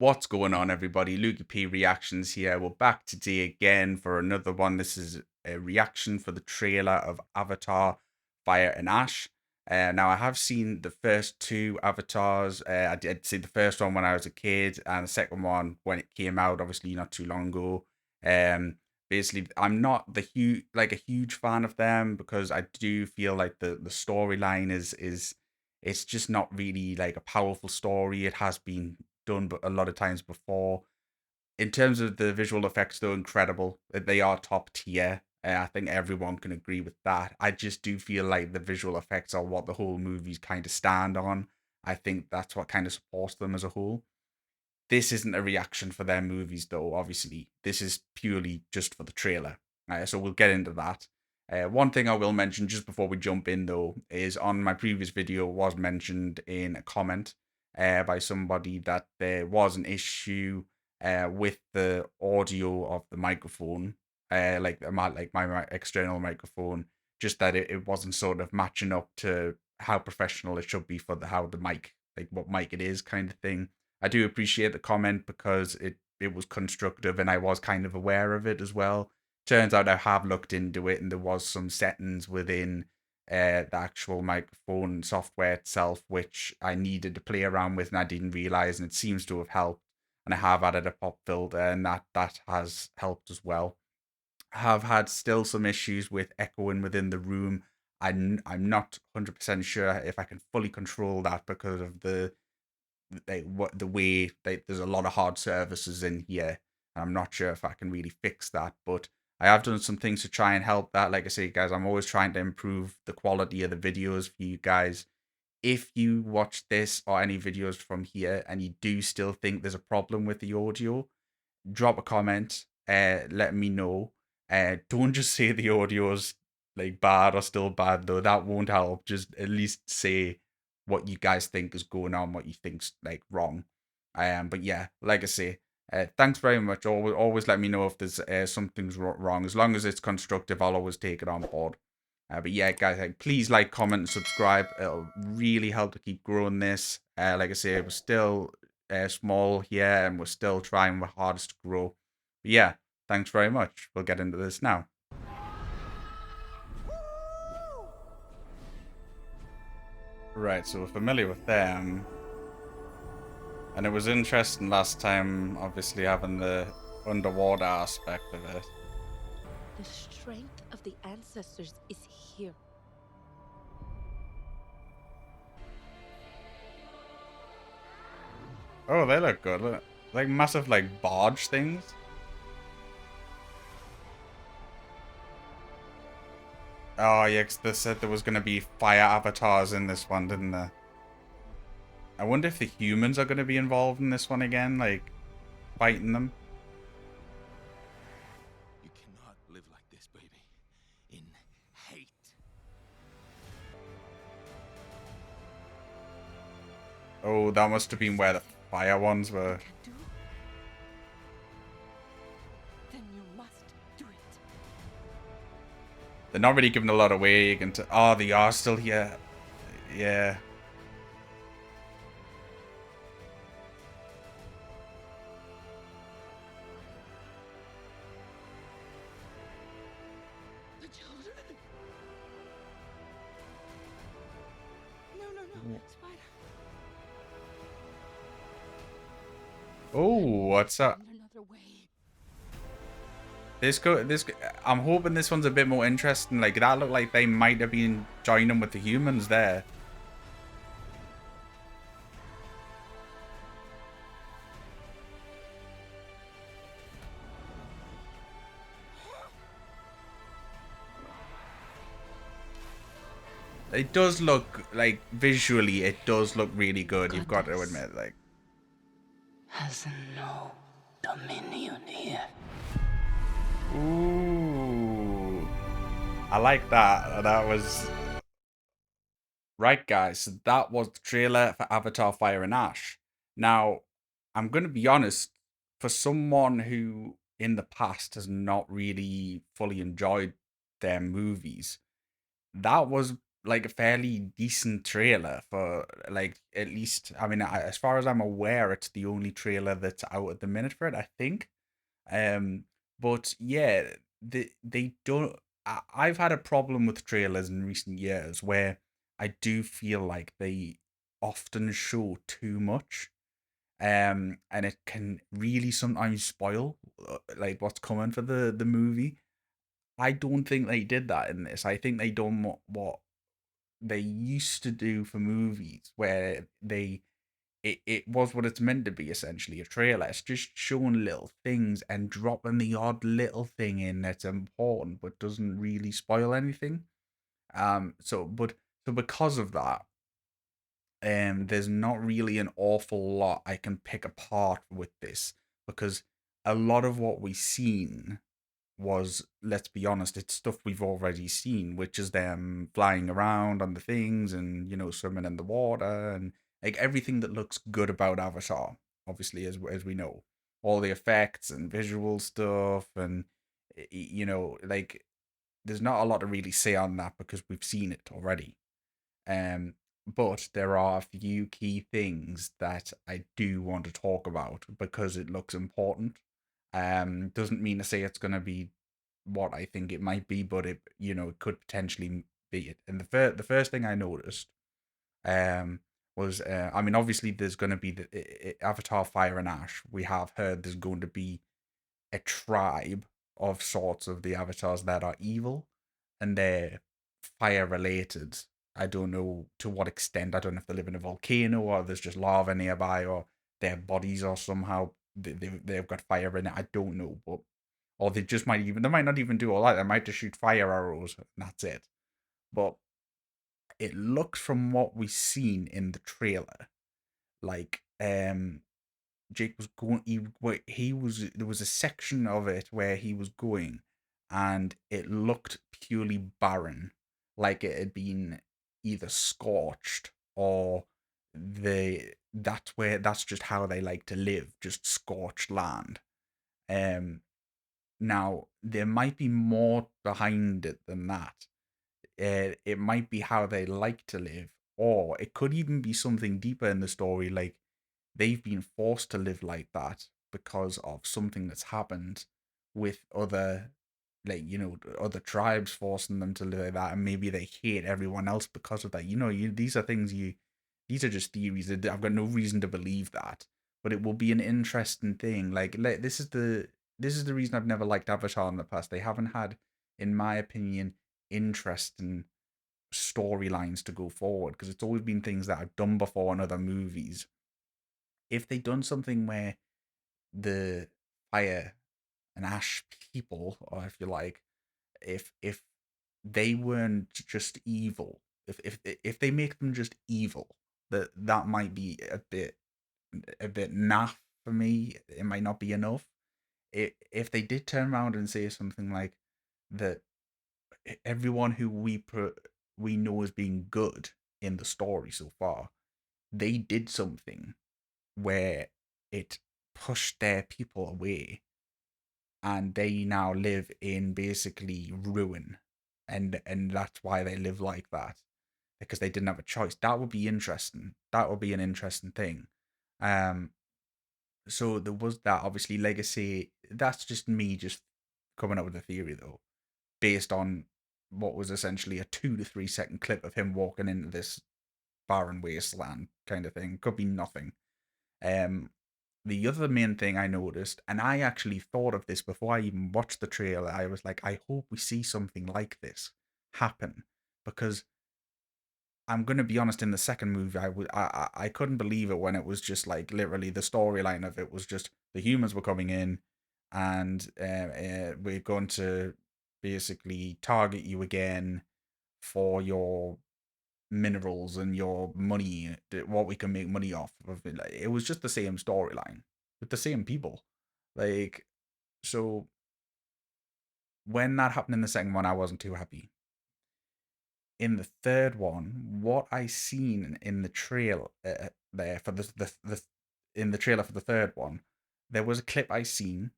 What's going on, everybody? Lukey P Reactions here. We're back today again for another one. This is a reaction for the trailer of Avatar Fire and Ash. Now, I have seen the first two Avatars. I did see the first one when I was a kid, and the second one when it came out, obviously not too long ago. Um, Basically, I'm not a huge fan of them because I do feel like the storyline is it's just not really like a powerful story. It has been done but a lot of times before. In terms of the visual effects, they're incredible. They are top tier. I think everyone can agree with that. I just do feel like the visual effects are what the whole movies kind of stand on. I think that's what kind of supports them as a whole. This isn't a reaction for their movies, though, obviously. This is purely just for the trailer. So we'll get into that. One thing I will mention just before we jump in, though, is on my previous video was mentioned in a comment by somebody that there was an issue with the audio of the microphone, like my external microphone, just that it wasn't sort of matching up to how professional it should be for how the mic, like what mic it is, kind of thing. I do appreciate the comment because it was constructive and I was kind of aware of it as well. Turns out I have looked into it and there was some settings within the actual microphone software itself which I needed to play around with and I didn't realize, and it seems to have helped. And I have added a pop filter and that has helped as well. I have had still some issues with echoing within the room. I'm not 100% sure if I can fully control that because of the way there's a lot of hard services in here. I'm not sure if I can really fix that, but I have done some things to try and help that. Like I say, guys, I'm always trying to improve the quality of the videos for you guys. If you watch this or any videos from here and you do still think there's a problem with the audio, drop a comment, let me know. Don't just say the audio's like bad or still bad though. That won't help. Just at least say what you guys think is going on, what you think's like wrong. But yeah, like I say, thanks very much. Always let me know if there's something's wrong. As long as it's constructive, I'll always take it on board. But yeah, guys, please like, comment, and subscribe. It'll really help to keep growing this. Like I say, we're still small here and we're still trying our hardest to grow. But yeah, thanks very much. We'll get into this now. Right, so we're familiar with them. And it was interesting last time, obviously, having the underwater aspect of it. The strength of the ancestors is here. Oh, they look good. Look, like massive, like, barge things. Oh, yeah, 'cause they said there was going to be fire avatars in this one, didn't they? I wonder if the humans are going to be involved in this one again, like, fighting them. You cannot live like this, baby. In hate. Oh, that must have been where the fire ones were. Do? Then you must do it. They're not really giving a lot away. You can oh, they are still here. Yeah. The children. No, Spider. Oh, what's up? Another way. I'm hoping this one's a bit more interesting. Like, that looked like they might have been joining with the humans there. It does look, like, visually, it does look really good. You've got to admit, like. Has no dominion here. Ooh. I like that. That was... Right, guys, so that was the trailer for Avatar Fire and Ash. Now, I'm going to be honest, for someone who in the past has not really fully enjoyed their movies, that was like a fairly decent trailer for like at least. I mean, as far as I'm aware, it's the only trailer that's out at the minute for it. I think. Um, but yeah, they don't. I've had a problem with trailers in recent years where I do feel like they often show too much. And it can really sometimes spoil like what's coming for the movie. I don't think they did that in this. I think they done what they used to do for movies, where it was what it's meant to be, essentially a trailer. It's just showing little things and dropping the odd little thing in that's important but doesn't really spoil anything. So because of that, there's not really an awful lot I can pick apart with this, because a lot of what we seen was, let's be honest, it's stuff we've already seen, which is them flying around on the things and, swimming in the water and like everything that looks good about Avatar, obviously, as we know. All the effects and visual stuff and like there's not a lot to really say on that because we've seen it already. Um, but there are a few key things that I do want to talk about because it looks important. Doesn't mean to say it's going to be what I think it might be, but it could potentially be it. And the first thing I noticed um was I mean, obviously there's going to be the Avatar Fire and Ash. We have heard there's going to be a tribe of sorts of the avatars that are evil, and they're fire related. I don't know to what extent. I don't know if they live in a volcano or there's just lava nearby, or their bodies are somehow they've got fire in it. I don't know, but or they might not even do all that. They might just shoot fire arrows and that's it. But it looks, from what we've seen in the trailer, like Jake was going. He was. There was a section of it where he was going, and it looked purely barren, like it had been either scorched or that's just how they like to live, just scorched land. Um, Now there might be more behind it than that. It might be how they like to live, or it could even be something deeper in the story, like they've been forced to live like that because of something that's happened with other, like, other tribes forcing them to live like that, and maybe they hate everyone else because of that. These are things these are just theories. I've got no reason to believe that, but it will be an interesting thing. Like, this is the reason I've never liked Avatar in the past. They haven't had, in my opinion, interesting storylines to go forward, because it's always been things that I've done before in other movies. If they'd done something where the fire and ash people, or if you like, if they weren't just evil, if they make them just evil, that might be a bit naff for me. It might not be enough. If they did turn around and say something like that, everyone who we know as being good in the story so far, they did something where it pushed their people away, and they now live in basically ruin, and that's why they live like that, because they didn't have a choice. That would be interesting. That would be an interesting thing. um so there was that. Obviously, legacy, that's just me just coming up with a theory, though, based on what was essentially a 2 to 3 second clip of him walking into this barren wasteland kind of thing. Could be nothing. um the other main thing I noticed, and I actually thought of this before I even watched the trailer, I was like, I hope we see something like this happen, because I'm gonna be honest, in the second movie, I couldn't believe it when it was just like literally the storyline of it was just the humans were coming in, and we're going to basically target you again for your minerals and your money, what we can make money off of it. Like, it was just the same storyline with the same people. Like, so when that happened in the second one, I wasn't too happy. In the third one, what I seen in the trail there for the in the trailer for the third one, there was a clip I seen.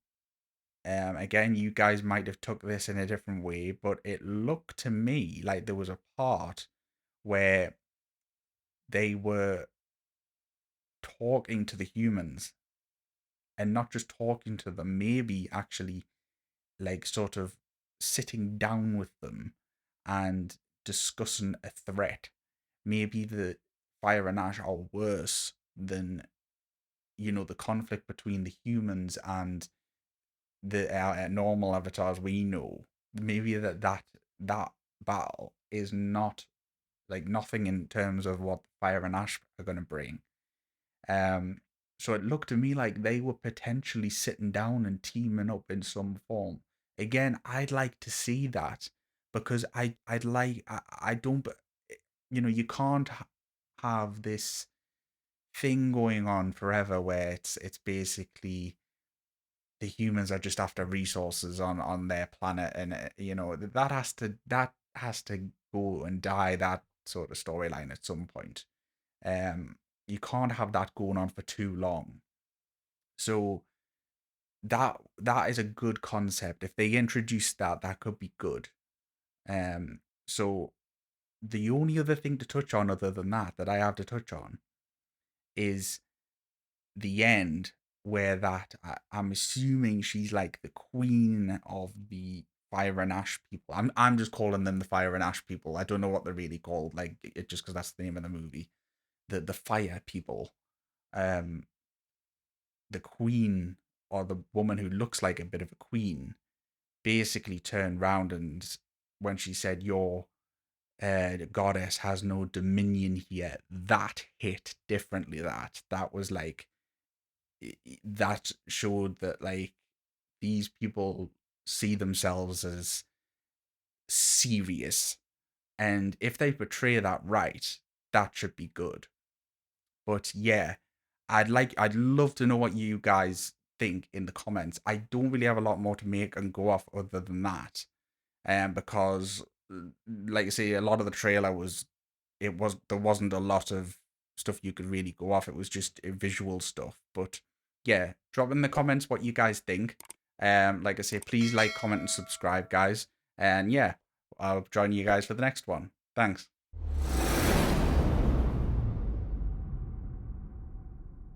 Again, you guys might have took this in a different way, but it looked to me like there was a part where they were talking to the humans, and not just talking to them, maybe actually like sort of sitting down with them and discussing a threat. Maybe the fire and ash are worse than, the conflict between the humans and the normal avatars we know. Maybe that battle is not like nothing in terms of what fire and ash are going to bring. um so it looked to me like they were potentially sitting down and teaming up in some form. Again, I'd like to see that, because I don't, you can't have this thing going on forever where it's basically the humans are just after resources on their planet, and that has to go and die, that sort of storyline at some point. um you can't have that going on for too long. So that is a good concept. If they introduce that, that could be good. So the only other thing to touch on other than that I have to touch on is the end, where I'm assuming she's like the queen of the fire and ash people. I'm just calling them the fire and ash people. I don't know what they're really called, like it just because that's the name of the movie. The fire people. Um, the queen, or the woman who looks like a bit of a queen, basically turned round, and when she said your goddess has no dominion here, that hit differently. That was like, that showed that like these people see themselves as serious, and if they portray that right, that should be good. But yeah, I'd love to know what you guys think in the comments. I don't really have a lot more to make and go off other than that, because like I say, a lot of the trailer there wasn't a lot of stuff you could really go off. It was just visual stuff. But yeah, drop in the comments what you guys think. Like I say, please like, comment, and subscribe, guys. And yeah, I'll join you guys for the next one. Thanks.